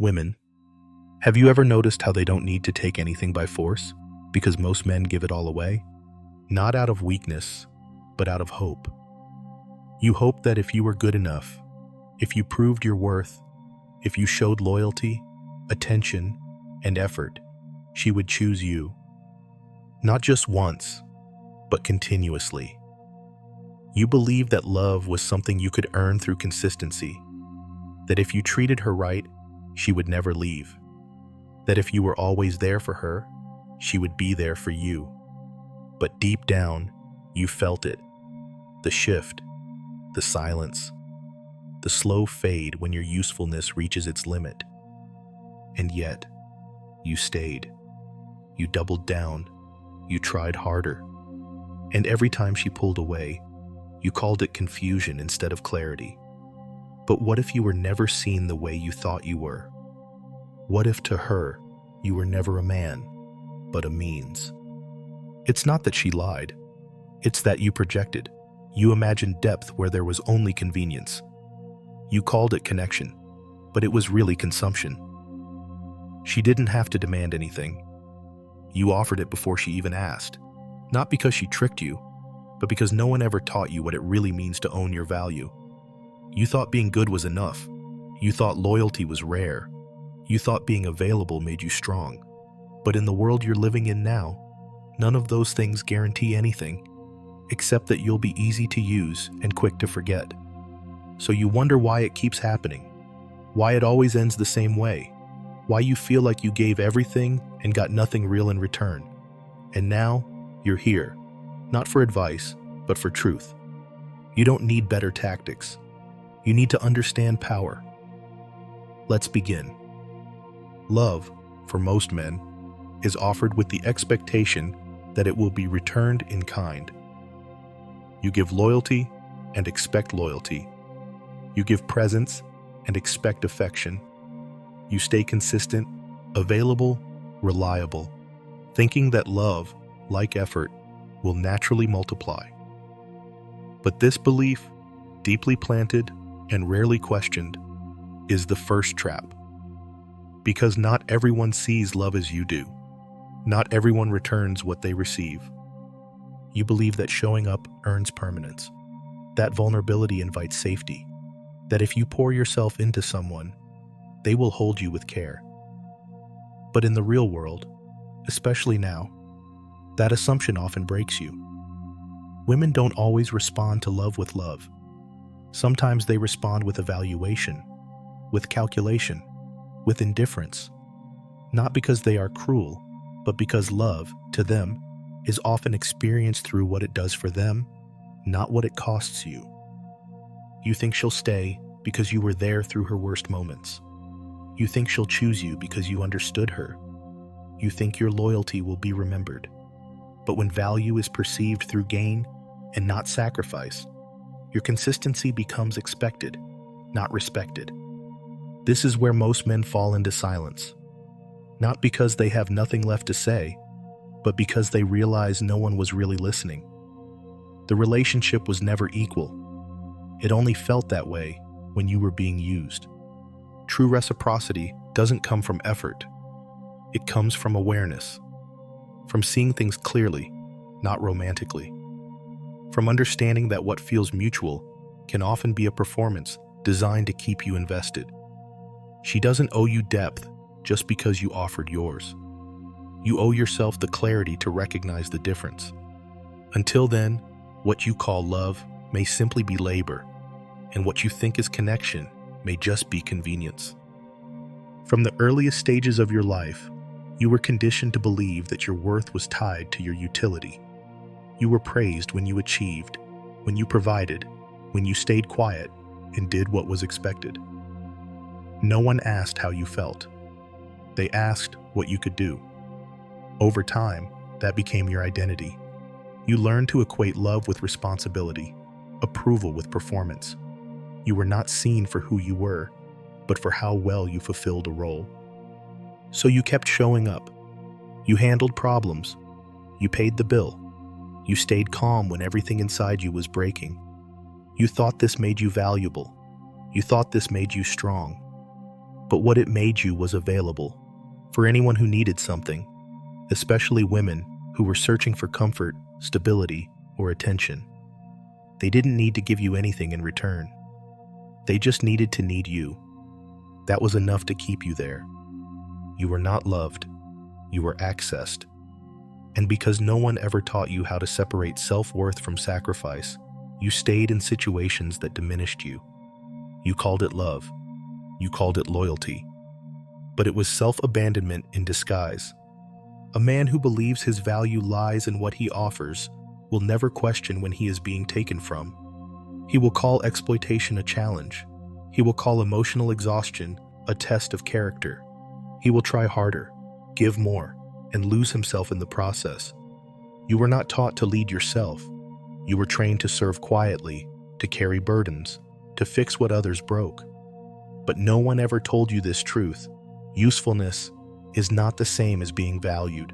Women, have you ever noticed how they don't need to take anything by force? Because most men give it all away? Not out of weakness, but out of hope. You hope that if you were good enough, if you proved your worth, if you showed loyalty, attention, and effort, she would choose you. Not just once, but continuously. You believe that love was something you could earn through consistency, that if you treated her right, she would never leave, that if you were always there for her, she would be there for you. But deep down, you felt it. The shift, the silence, the slow fade when your usefulness reaches its limit. And yet, you stayed. You doubled down. You tried harder. And every time she pulled away, you called it confusion instead of clarity. But what if you were never seen the way you thought you were? What if to her, you were never a man, but a means? It's not that she lied. It's that you projected. You imagined depth where there was only convenience. You called it connection, but it was really consumption. She didn't have to demand anything. You offered it before she even asked. Not because she tricked you, but because no one ever taught you what it really means to own your value. You thought being good was enough. You thought loyalty was rare. You thought being available made you strong. But in the world you're living in now, none of those things guarantee anything, except that you'll be easy to use and quick to forget. So you wonder why it keeps happening, why it always ends the same way, why you feel like you gave everything and got nothing real in return. And now, you're here, not for advice, but for truth. You don't need better tactics. You need to understand power. Let's begin. Love, for most men, is offered with the expectation that it will be returned in kind. You give loyalty and expect loyalty. You give presence and expect affection. You stay consistent, available, reliable, thinking that love, like effort, will naturally multiply. But this belief, deeply planted and rarely questioned, is the first trap. Because not everyone sees love as you do. Not everyone returns what they receive. You believe that showing up earns permanence, that vulnerability invites safety, that if you pour yourself into someone, they will hold you with care. But in the real world, especially now, that assumption often breaks you. Women don't always respond to love with love. Sometimes they respond with evaluation, with calculation, with indifference, not because they are cruel, but because love, to them, is often experienced through what it does for them, not what it costs you. You think she'll stay because you were there through her worst moments. You think she'll choose you because you understood her. You think your loyalty will be remembered. But when value is perceived through gain and not sacrifice, your consistency becomes expected, not respected. This is where most men fall into silence. Not because they have nothing left to say, but because they realize no one was really listening. The relationship was never equal. It only felt that way when you were being used. True reciprocity doesn't come from effort. It comes from awareness, from seeing things clearly, not romantically, from understanding that what feels mutual can often be a performance designed to keep you invested. She doesn't owe you depth just because you offered yours. You owe yourself the clarity to recognize the difference. Until then, what you call love may simply be labor, and what you think is connection may just be convenience. From the earliest stages of your life, you were conditioned to believe that your worth was tied to your utility. You were praised when you achieved, when you provided, when you stayed quiet and did what was expected. No one asked how you felt. They asked what you could do. Over time, that became your identity. You learned to equate love with responsibility, approval with performance. You were not seen for who you were, but for how well you fulfilled a role. So you kept showing up. You handled problems. You paid the bill. You stayed calm when everything inside you was breaking. You thought this made you valuable. You thought this made you strong. but what it made you was available for anyone who needed something, especially women who were searching for comfort, stability, or attention. They didn't need to give you anything in return. They just needed to need you. That was enough to keep you there. You were not loved. You were accessed. And because no one ever taught you how to separate self-worth from sacrifice, you stayed in situations that diminished you. You called it love. You called it loyalty. But it was self-abandonment in disguise. A man who believes his value lies in what he offers will never question when he is being taken from. He will call exploitation a challenge. He will call emotional exhaustion a test of character. He will try harder, give more, and lose himself in the process. You were not taught to lead yourself. You were trained to serve quietly, to carry burdens, to fix what others broke. But no one ever told you this truth. Usefulness is not the same as being valued.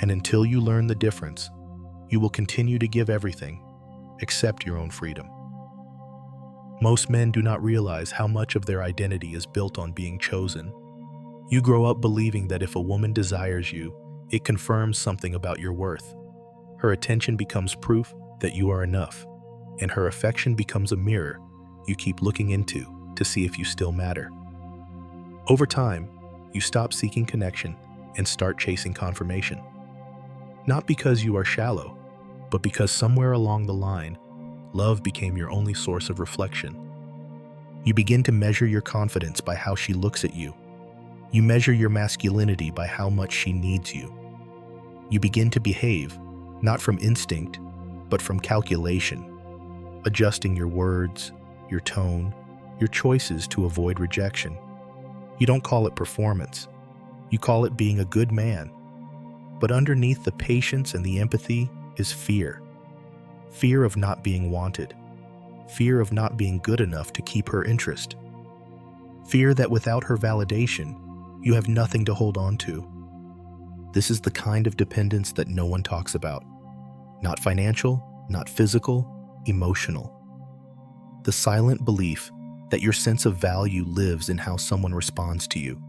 And until you learn the difference, you will continue to give everything except your own freedom. Most men do not realize how much of their identity is built on being chosen. You grow up believing that if a woman desires you, it confirms something about your worth. Her attention becomes proof that you are enough, and her affection becomes a mirror you keep looking into to see if you still matter. Over time, you stop seeking connection and start chasing confirmation. Not because you are shallow, but because somewhere along the line, love became your only source of reflection. You begin to measure your confidence by how she looks at you. You measure your masculinity by how much she needs you. You begin to behave, not from instinct, but from calculation, adjusting your words, your tone, your choices to avoid rejection. You don't call it performance. You call it being a good man. But underneath the patience and the empathy is fear. Fear of not being wanted. Fear of not being good enough to keep her interest. Fear that without her validation, you have nothing to hold on to. This is the kind of dependence that no one talks about. Not financial, not physical, emotional. The silent belief that your sense of value lives in how someone responds to you.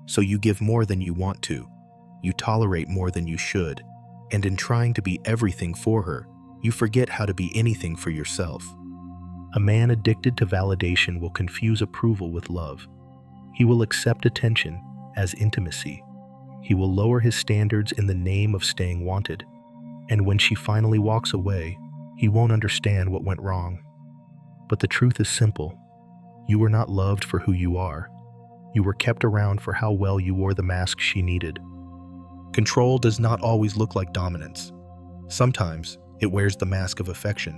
So you give more than you want to, you tolerate more than you should, and in trying to be everything for her, you forget how to be anything for yourself. A man addicted to validation will confuse approval with love. He will accept attention as intimacy. He will lower his standards in the name of staying wanted. And when she finally walks away, he won't understand what went wrong. But the truth is simple. You were not loved for who you are. You were kept around for how well you wore the mask she needed. Control does not always look like dominance. Sometimes it wears the mask of affection.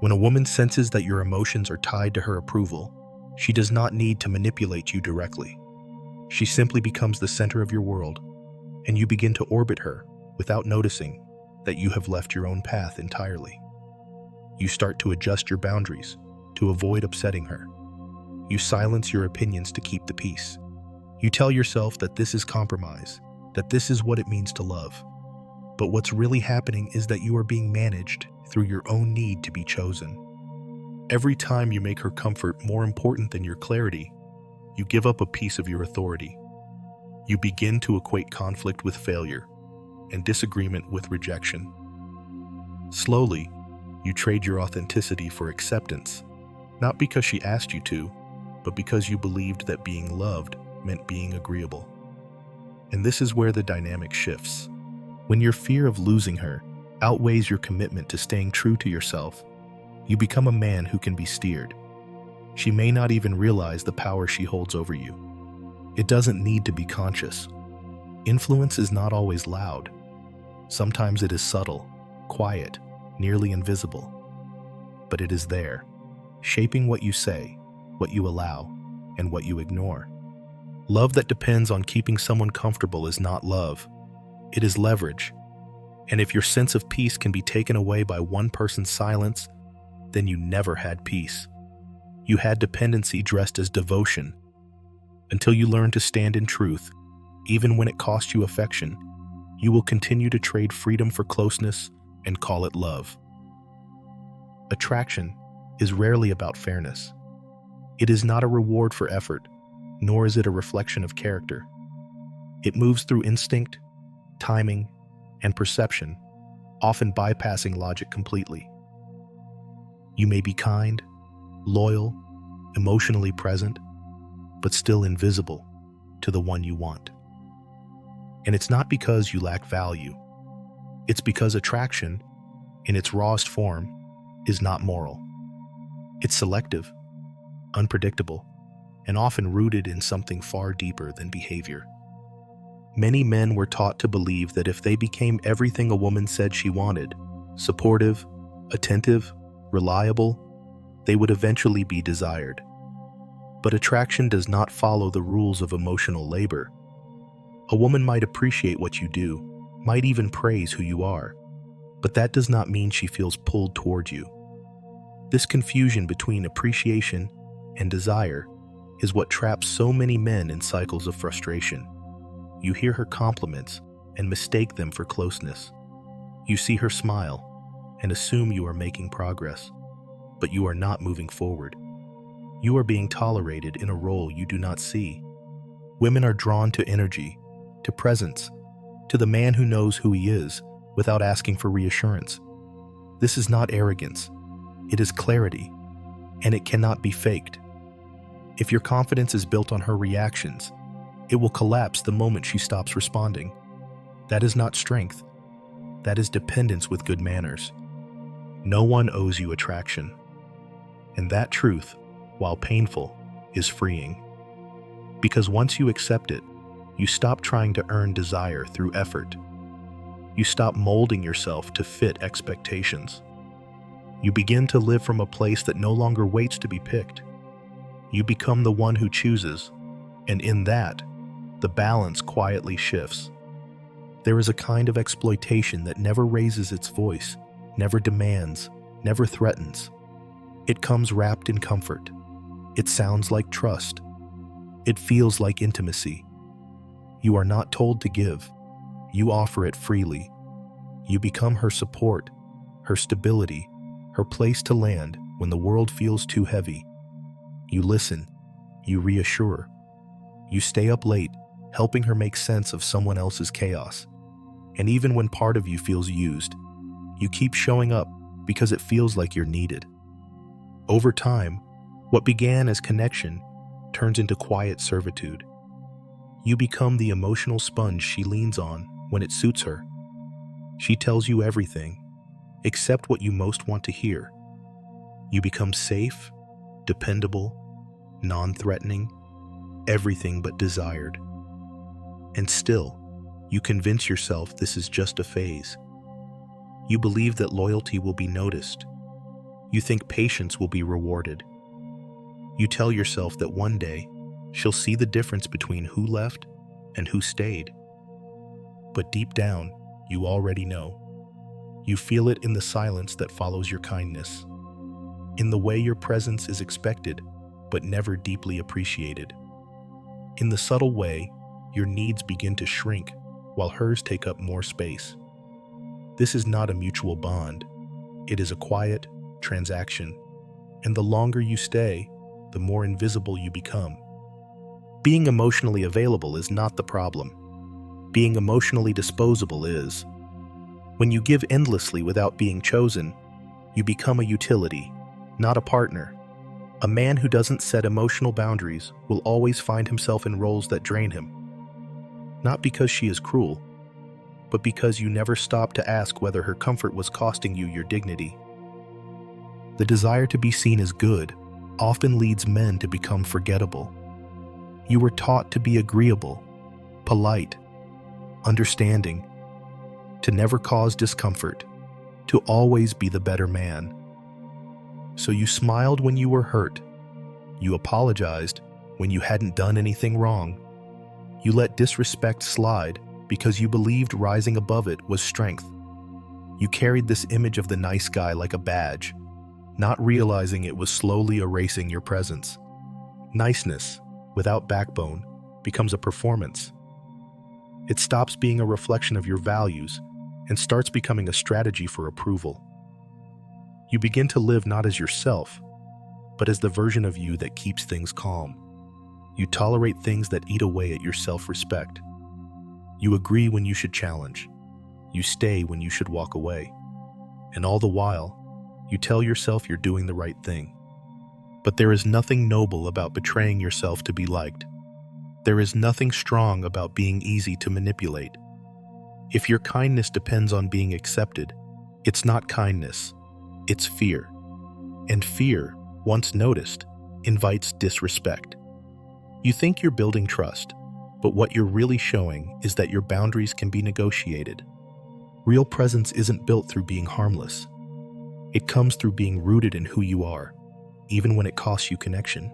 When a woman senses that your emotions are tied to her approval, she does not need to manipulate you directly. She simply becomes the center of your world, and you begin to orbit her without noticing that you have left your own path entirely. You start to adjust your boundaries to avoid upsetting her. You silence your opinions to keep the peace. You tell yourself that this is compromise, that this is what it means to love. But what's really happening is that you are being managed through your own need to be chosen. Every time you make her comfort more important than your clarity, you give up a piece of your authority. You begin to equate conflict with failure and disagreement with rejection. Slowly, you trade your authenticity for acceptance, not because she asked you to, but because you believed that being loved meant being agreeable. And this is where the dynamic shifts. When your fear of losing her outweighs your commitment to staying true to yourself, you become a man who can be steered. She may not even realize the power she holds over you. It doesn't need to be conscious. Influence is not always loud. Sometimes it is subtle, quiet, nearly invisible. But it is there, shaping what you say, what you allow, and what you ignore. Love that depends on keeping someone comfortable is not love. It is leverage. And if your sense of peace can be taken away by one person's silence, then you never had peace. You had dependency dressed as devotion. Until you learn to stand in truth, even when it costs you affection, you will continue to trade freedom for closeness and call it love. Attraction is rarely about fairness. It is not a reward for effort, nor is it a reflection of character. It moves through instinct, timing, and perception, often bypassing logic completely. You may be kind, loyal, emotionally present, but still invisible to the one you want. And it's not because you lack value. It's because attraction, in its rawest form, is not moral. It's selective, unpredictable, and often rooted in something far deeper than behavior. Many men were taught to believe that if they became everything a woman said she wanted, supportive, attentive, reliable, they would eventually be desired. But attraction does not follow the rules of emotional labor. A woman might appreciate what you do, might even praise who you are, but that does not mean she feels pulled toward you. This confusion between appreciation and desire is what traps so many men in cycles of frustration. You hear her compliments and mistake them for closeness. You see her smile and assume you are making progress, but you are not moving forward. You are being tolerated in a role you do not see. Women are drawn to energy, to presence, to the man who knows who he is without asking for reassurance. This is not arrogance. It is clarity, and it cannot be faked. If your confidence is built on her reactions, it will collapse the moment she stops responding. That is not strength. That is dependence with good manners. No one owes you attraction. And that truth, while painful, is freeing. Because once you accept it, you stop trying to earn desire through effort. You stop molding yourself to fit expectations. You begin to live from a place that no longer waits to be picked. You become the one who chooses, and in that, the balance quietly shifts. There is a kind of exploitation that never raises its voice, never demands, never threatens. It comes wrapped in comfort. It sounds like trust. It feels like intimacy. You are not told to give. You offer it freely. You become her support, her stability, her place to land when the world feels too heavy. You listen. You reassure. You stay up late, helping her make sense of someone else's chaos. And even when part of you feels used, you keep showing up because it feels like you're needed. Over time, what began as connection turns into quiet servitude. You become the emotional sponge she leans on when it suits her. She tells you everything, except what you most want to hear. You become safe, dependable, non-threatening, everything but desired. And still, you convince yourself this is just a phase. You believe that loyalty will be noticed. You think patience will be rewarded. You tell yourself that one day, she'll see the difference between who left and who stayed. But deep down, you already know. You feel it in the silence that follows your kindness, in the way your presence is expected, but never deeply appreciated. In the subtle way, your needs begin to shrink while hers take up more space. This is not a mutual bond. It is a quiet transaction, and the longer you stay, the more invisible you become. Being emotionally available is not the problem. Being emotionally disposable is. When you give endlessly without being chosen, you become a utility, not a partner. A man who doesn't set emotional boundaries will always find himself in roles that drain him. Not because she is cruel, but because you never stopped to ask whether her comfort was costing you your dignity. The desire to be seen as good often leads men to become forgettable. You were taught to be agreeable, polite, understanding, to never cause discomfort, to always be the better man. So you smiled when you were hurt. You apologized when you hadn't done anything wrong. You let disrespect slide because you believed rising above it was strength. You carried this image of the nice guy like a badge, not realizing it was slowly erasing your presence. Niceness, without backbone, becomes a performance. It stops being a reflection of your values and starts becoming a strategy for approval. You begin to live not as yourself, but as the version of you that keeps things calm. You tolerate things that eat away at your self-respect. You agree when you should challenge. You stay when you should walk away. And all the while, you tell yourself you're doing the right thing. But there is nothing noble about betraying yourself to be liked. There is nothing strong about being easy to manipulate. If your kindness depends on being accepted, it's not kindness, it's fear. And fear, once noticed, invites disrespect. You think you're building trust, but what you're really showing is that your boundaries can be negotiated. Real presence isn't built through being harmless. It comes through being rooted in who you are, even when it costs you connection.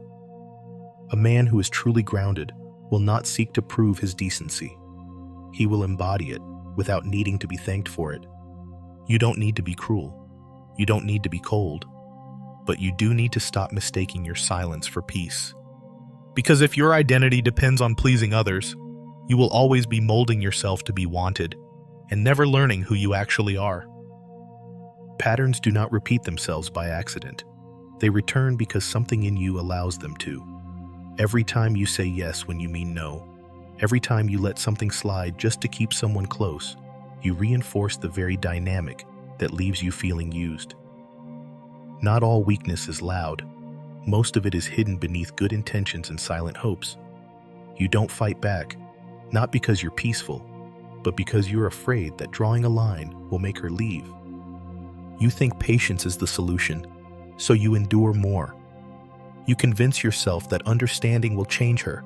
A man who is truly grounded will not seek to prove his decency. He will embody it without needing to be thanked for it. You don't need to be cruel. You don't need to be cold. But you do need to stop mistaking your silence for peace. Because if your identity depends on pleasing others, you will always be molding yourself to be wanted and never learning who you actually are. Patterns do not repeat themselves by accident. They return because something in you allows them to. Every time you say yes when you mean no, every time you let something slide just to keep someone close, you reinforce the very dynamic that leaves you feeling used. Not all weakness is loud. Most of it is hidden beneath good intentions and silent hopes. You don't fight back, not because you're peaceful, but because you're afraid that drawing a line will make her leave. You think patience is the solution, so you endure more. You convince yourself that understanding will change her,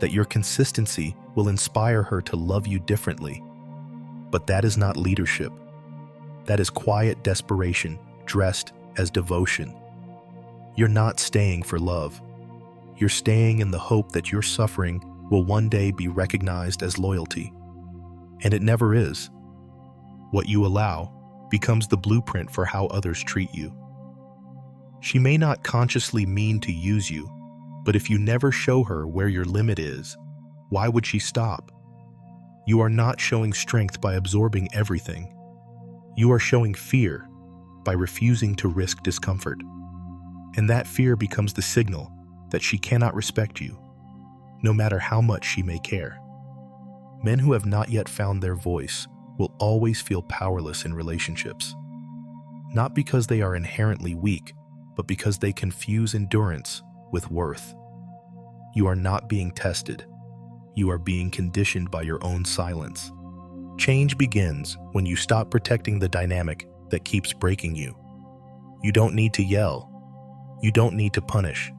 that your consistency will inspire her to love you differently. But that is not leadership. That is quiet desperation dressed as devotion. You're not staying for love. You're staying in the hope that your suffering will one day be recognized as loyalty. And it never is. What you allow becomes the blueprint for how others treat you. She may not consciously mean to use you, but if you never show her where your limit is, why would she stop? You are not showing strength by absorbing everything. You are showing fear by refusing to risk discomfort. And that fear becomes the signal that she cannot respect you, no matter how much she may care. Men who have not yet found their voice will always feel powerless in relationships. Not because they are inherently weak, but because they confuse endurance with worth. You are not being tested. You are being conditioned by your own silence. Change begins when you stop protecting the dynamic that keeps breaking you. You don't need to yell. You don't need to punish.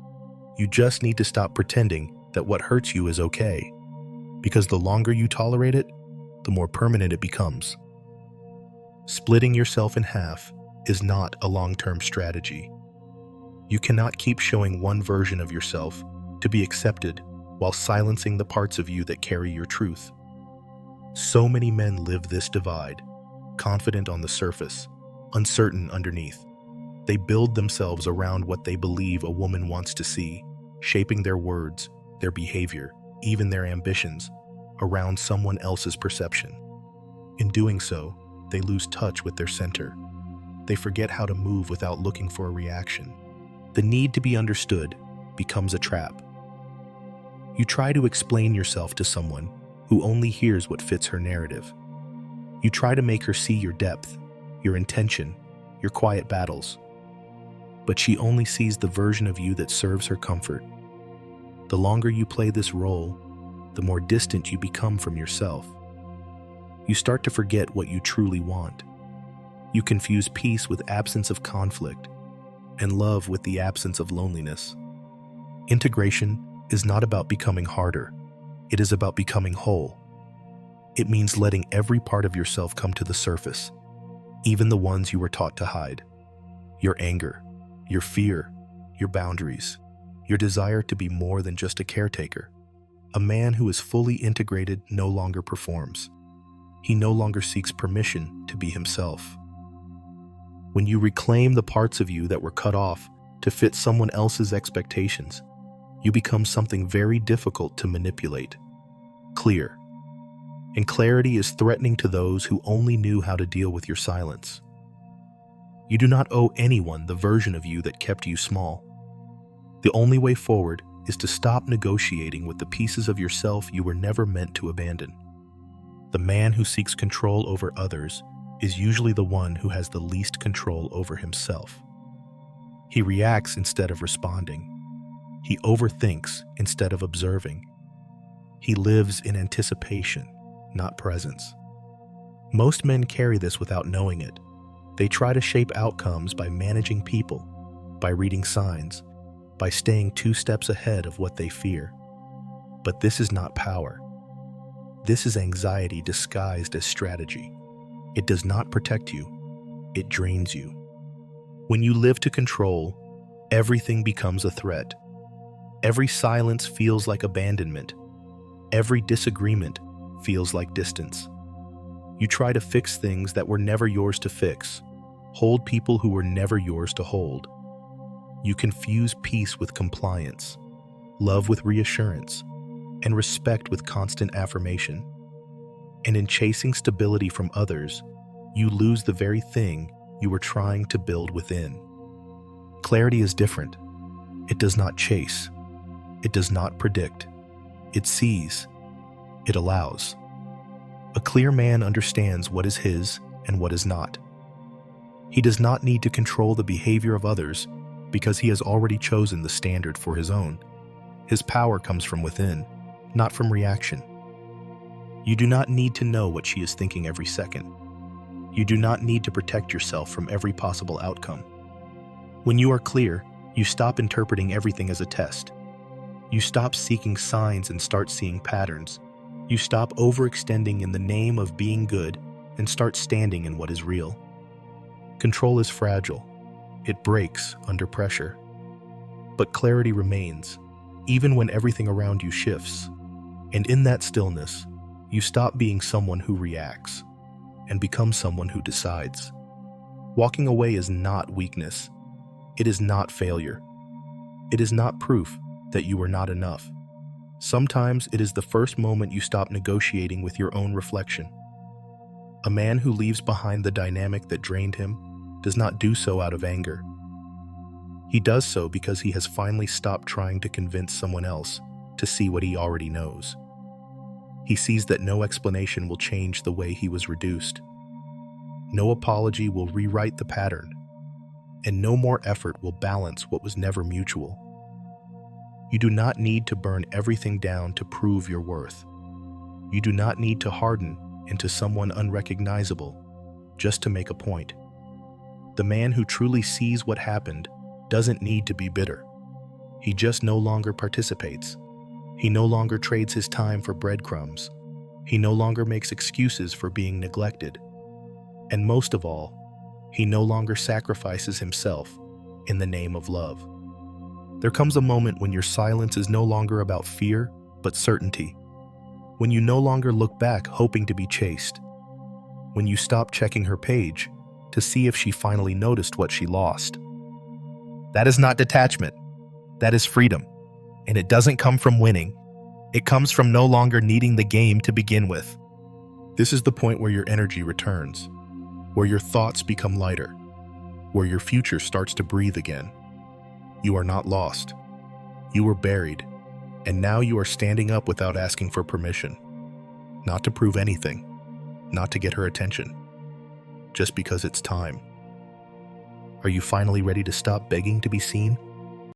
You just need to stop pretending that what hurts you is okay. Because the longer you tolerate it, the more permanent it becomes. Splitting yourself in half is not a long-term strategy. You cannot keep showing one version of yourself to be accepted while silencing the parts of you that carry your truth. So many men live this divide, confident on the surface, uncertain underneath. They build themselves around what they believe a woman wants to see, shaping their words, their behavior, even their ambitions, around someone else's perception. In doing so, they lose touch with their center. They forget how to move without looking for a reaction. The need to be understood becomes a trap. You try to explain yourself to someone who only hears what fits her narrative. You try to make her see your depth, your intention, your quiet battles. But she only sees the version of you that serves her comfort. The longer you play this role, the more distant you become from yourself. You start to forget what you truly want. You confuse peace with absence of conflict, and love with the absence of loneliness. Integration is not about becoming harder. It is about becoming whole. It means letting every part of yourself come to the surface, even the ones you were taught to hide. Your anger, your fear, your boundaries, your desire to be more than just a caretaker. A man who is fully integrated no longer performs. He no longer seeks permission to be himself. When you reclaim the parts of you that were cut off to fit someone else's expectations, you become something very difficult to manipulate. Clear. And clarity is threatening to those who only knew how to deal with your silence. You do not owe anyone the version of you that kept you small. The only way forward is to stop negotiating with the pieces of yourself you were never meant to abandon. The man who seeks control over others is usually the one who has the least control over himself. He reacts instead of responding. He overthinks instead of observing. He lives in anticipation, not presence. Most men carry this without knowing it. They try to shape outcomes by managing people, by reading signs, by staying 2 steps ahead of what they fear. But this is not power. This is anxiety disguised as strategy. It does not protect you. It drains you. When you live to control, everything becomes a threat. Every silence feels like abandonment. Every disagreement feels like distance. You try to fix things that were never yours to fix, hold people who were never yours to hold. You confuse peace with compliance, love with reassurance, and respect with constant affirmation. And in chasing stability from others, you lose the very thing you were trying to build within. Clarity is different. It does not chase. It does not predict. It sees. It allows. A clear man understands what is his and what is not. He does not need to control the behavior of others because he has already chosen the standard for his own. His power comes from within, not from reaction. You do not need to know what she is thinking every second. You do not need to protect yourself from every possible outcome. When you are clear, you stop interpreting everything as a test. You stop seeking signs and start seeing patterns. You stop overextending in the name of being good and start standing in what is real. Control is fragile. It breaks under pressure. But clarity remains, even when everything around you shifts. And in that stillness, you stop being someone who reacts and become someone who decides. Walking away is not weakness. It is not failure. It is not proof that you are not enough. Sometimes it is the first moment you stop negotiating with your own reflection. A man who leaves behind the dynamic that drained him does not do so out of anger. He does so because he has finally stopped trying to convince someone else to see what he already knows. He sees that no explanation will change the way he was reduced. No apology will rewrite the pattern, and no more effort will balance what was never mutual. You do not need to burn everything down to prove your worth. You do not need to harden into someone unrecognizable just to make a point. The man who truly sees what happened doesn't need to be bitter. He just no longer participates. He no longer trades his time for breadcrumbs. He no longer makes excuses for being neglected. And most of all, he no longer sacrifices himself in the name of love. There comes a moment when your silence is no longer about fear, but certainty. When you no longer look back hoping to be chased. When you stop checking her page to see if she finally noticed what she lost. That is not detachment. That is freedom. And it doesn't come from winning. It comes from no longer needing the game to begin with. This is the point where your energy returns, where your thoughts become lighter, where your future starts to breathe again. You are not lost. You were buried, and now you are standing up without asking for permission. Not to prove anything, not to get her attention, just because it's time. Are you finally ready to stop begging to be seen?